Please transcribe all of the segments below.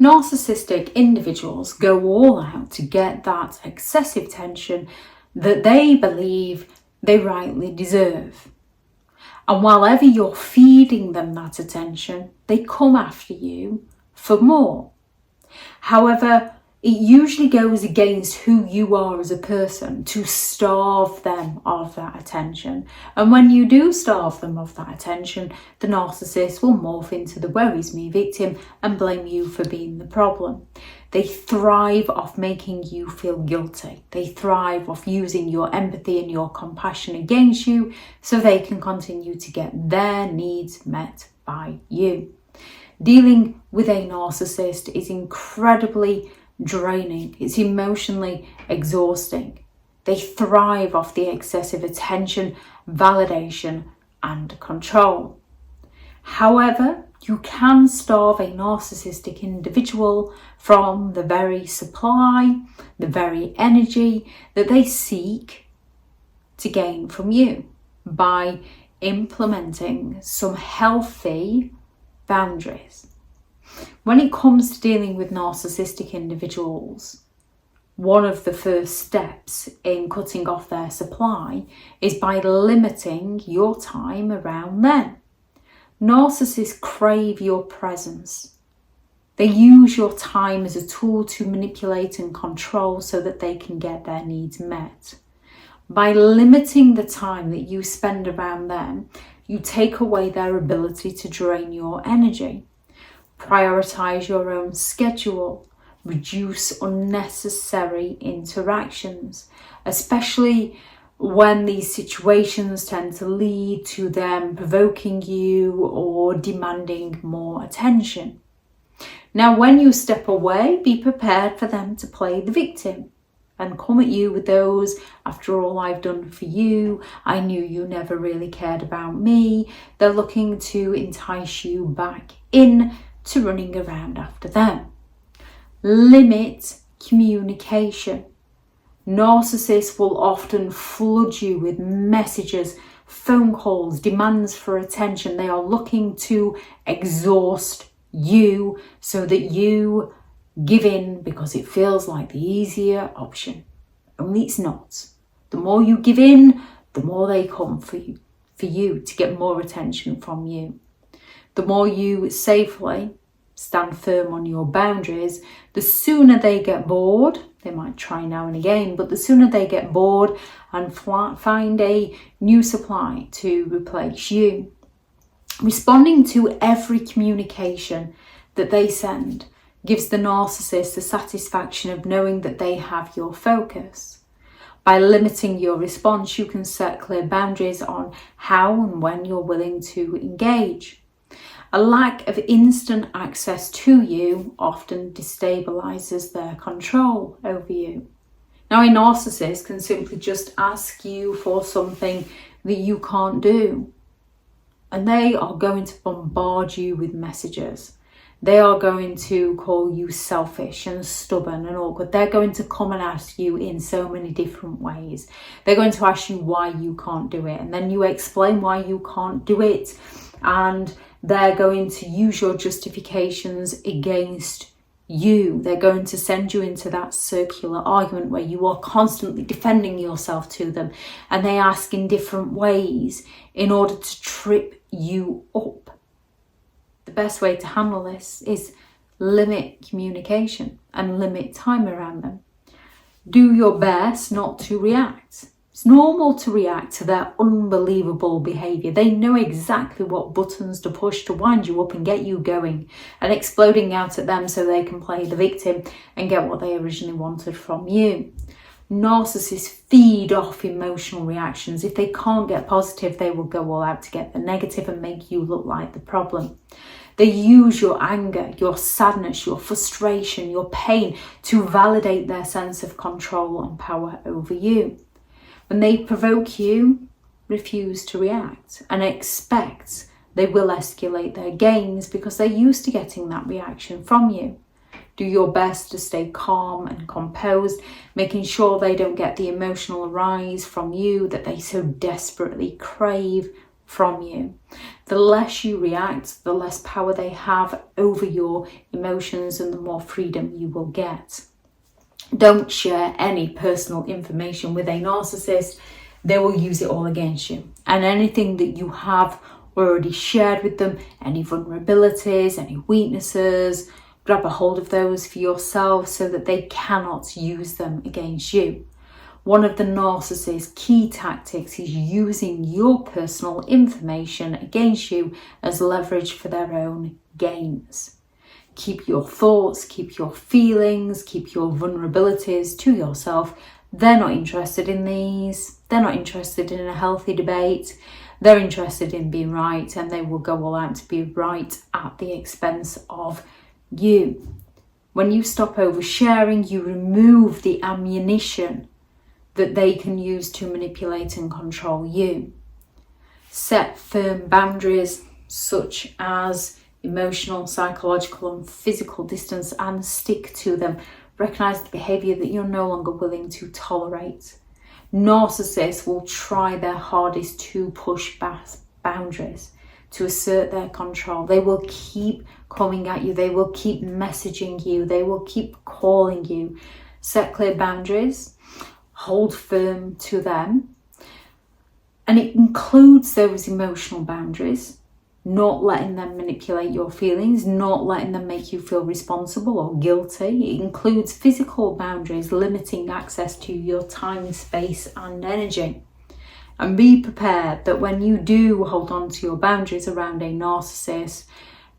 Narcissistic individuals go all out to get that excessive attention that they believe they rightly deserve. And while ever you're feeding them that attention, they come after you for more. However, it usually goes against who you are as a person to starve them of that attention. And when you do starve them of that attention, the narcissist will morph into the woe is me victim and blame you for being the problem. They thrive off making you feel guilty. They thrive off using your empathy and your compassion against you so they can continue to get their needs met by you. Dealing with a narcissist is incredibly draining. It's emotionally exhausting. They thrive off the excessive attention, validation, and control. However, you can starve a narcissistic individual from the very supply, the very energy that they seek to gain from you by implementing some healthy boundaries. When it comes to dealing with narcissistic individuals, one of the first steps in cutting off their supply is by limiting your time around them. Narcissists crave your presence. They use your time as a tool to manipulate and control so that they can get their needs met. By limiting the time that you spend around them, you take away their ability to drain your energy. Prioritize your own schedule. Reduce unnecessary interactions, especially when these situations tend to lead to them provoking you or demanding more attention. Now, when you step away, be prepared for them to play the victim and come at you with those, after all I've done for you, I knew you never really cared about me. They're looking to entice you back in to running around after them. Limit communication. Narcissists will often flood you with messages, phone calls, demands for attention. They are looking to exhaust you so that you give in because it feels like the easier option. Only it's not. The more you give in, the more they come for you to get more attention from you. The more you safely stand firm on your boundaries, the sooner they get bored. They might try now and again, but the sooner they get bored and find a new supply to replace you. Responding to every communication that they send gives the narcissist the satisfaction of knowing that they have your focus. By limiting your response, you can set clear boundaries on how and when you're willing to engage. A lack of instant access to you often destabilizes their control over you. Now, a narcissist can simply just ask you for something that you can't do, and they are going to bombard you with messages. They are going to call you selfish and stubborn and awkward. They're going to come and ask you in so many different ways. They're going to ask you why you can't do it, and then you explain why you can't do it, and they're going to use your justifications against you. They're going to send you into that circular argument where you are constantly defending yourself to them, and they ask in different ways in order to trip you up. The best way to handle this is limit communication and limit time around them. Do your best not to react. It's normal to react to their unbelievable behaviour. They know exactly what buttons to push to wind you up and get you going and exploding out at them so they can play the victim and get what they originally wanted from you. Narcissists feed off emotional reactions. If they can't get positive, they will go all out to get the negative and make you look like the problem. They use your anger, your sadness, your frustration, your pain to validate their sense of control and power over you. When they provoke you, refuse to react and expect they will escalate their gains because they're used to getting that reaction from you. Do your best to stay calm and composed, making sure they don't get the emotional rise from you that they so desperately crave from you. The less you react, the less power they have over your emotions and the more freedom you will get. Don't share any personal information with a narcissist. They will use it all against you. And anything that you have already shared with them, any vulnerabilities, any weaknesses, grab a hold of those for yourself so that they cannot use them against you. One of the narcissist's key tactics is using your personal information against you as leverage for their own gains. Keep your thoughts, keep your feelings, keep your vulnerabilities to yourself. They're not interested in these. They're not interested in a healthy debate. They're interested in being right, and they will go all out to be right at the expense of you. When you stop oversharing, you remove the ammunition that they can use to manipulate and control you. Set firm boundaries such as emotional, psychological and physical distance and stick to them. Recognize the behaviour that you're no longer willing to tolerate. Narcissists will try their hardest to push back boundaries, to assert their control. They will keep coming at you. They will keep messaging you. They will keep calling you. Set clear boundaries. Hold firm to them. And it includes those emotional boundaries. Not letting them manipulate your feelings, not letting them make you feel responsible or guilty. It includes physical boundaries, limiting access to your time, space and energy. And be prepared that when you do hold on to your boundaries around a narcissist,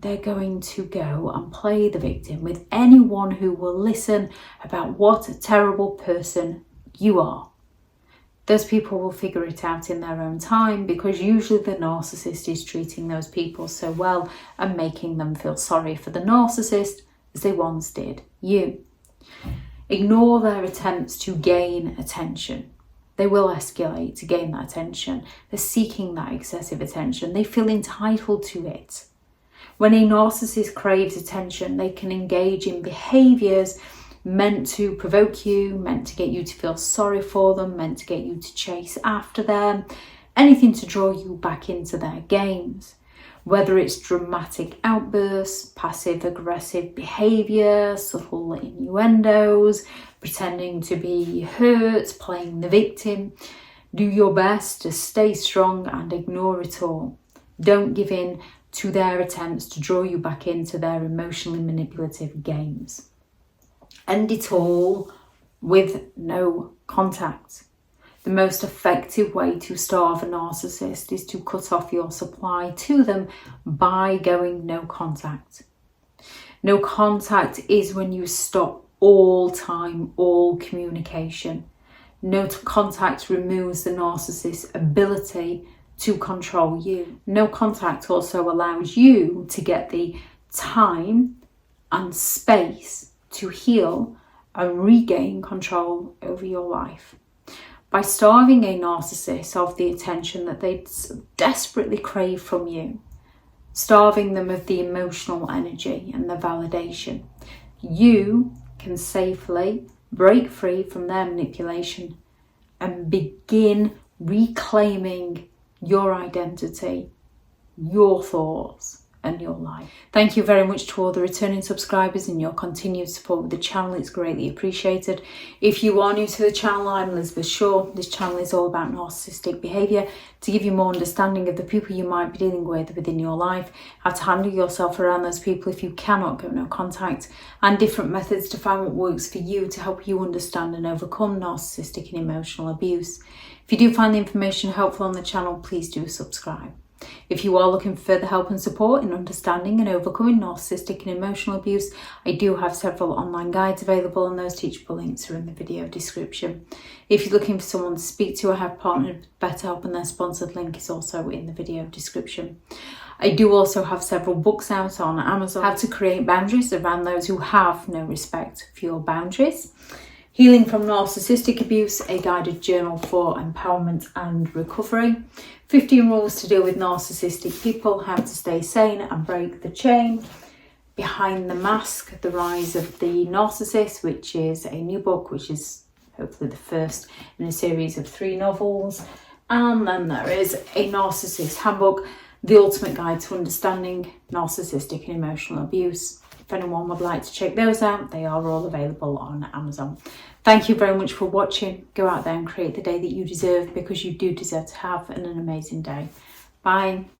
they're going to go and play the victim with anyone who will listen about what a terrible person you are. Those people will figure it out in their own time, because usually the narcissist is treating those people so well and making them feel sorry for the narcissist as they once did you. Ignore their attempts to gain attention. They will escalate to gain that attention. They're seeking that excessive attention. They feel entitled to it. When a narcissist craves attention, they can engage in behaviours meant to provoke you, meant to get you to feel sorry for them, meant to get you to chase after them, anything to draw you back into their games. Whether it's dramatic outbursts, passive aggressive behaviour, subtle innuendos, pretending to be hurt, playing the victim, do your best to stay strong and ignore it all. Don't give in to their attempts to draw you back into their emotionally manipulative games. End it all with no contact. The most effective way to starve a narcissist is to cut off your supply to them by going no contact. No contact is when you stop all time, all communication. No contact removes the narcissist's ability to control you. No contact also allows you to get the time and space to heal and regain control over your life. By starving a narcissist of the attention that they desperately crave from you, starving them of the emotional energy and the validation, you can safely break free from their manipulation and begin reclaiming your identity, your thoughts and your life. Thank you very much to all the returning subscribers and your continued support with the channel. It's greatly appreciated. If you are new to the channel, I'm Elizabeth Shaw. This channel is all about narcissistic behaviour to give you more understanding of the people you might be dealing with within your life, how to handle yourself around those people if you cannot go no contact, and different methods to find what works for you to help you understand and overcome narcissistic and emotional abuse. If you do find the information helpful on the channel, please do subscribe. If you are looking for further help and support in understanding and overcoming narcissistic and emotional abuse, I do have several online guides available, and those teachable links are in the video description. If you're looking for someone to speak to, I have partnered with BetterHelp, and their sponsored link is also in the video description. I do also have several books out on Amazon. How to create boundaries around those who have no respect for your boundaries. Healing from Narcissistic Abuse, a guided journal for empowerment and recovery. 15 rules to deal with narcissistic people, how to stay sane and break the chain. Behind the Mask, the rise of the narcissist, which is a new book, which is hopefully the first in a series of 3 novels. And then there is a Narcissist Handbook, the ultimate guide to understanding narcissistic and emotional abuse. If anyone would like to check those out, they are all available on Amazon. Thank you very much for watching. Go out there and create the day that you deserve, because you do deserve to have an amazing day. Bye.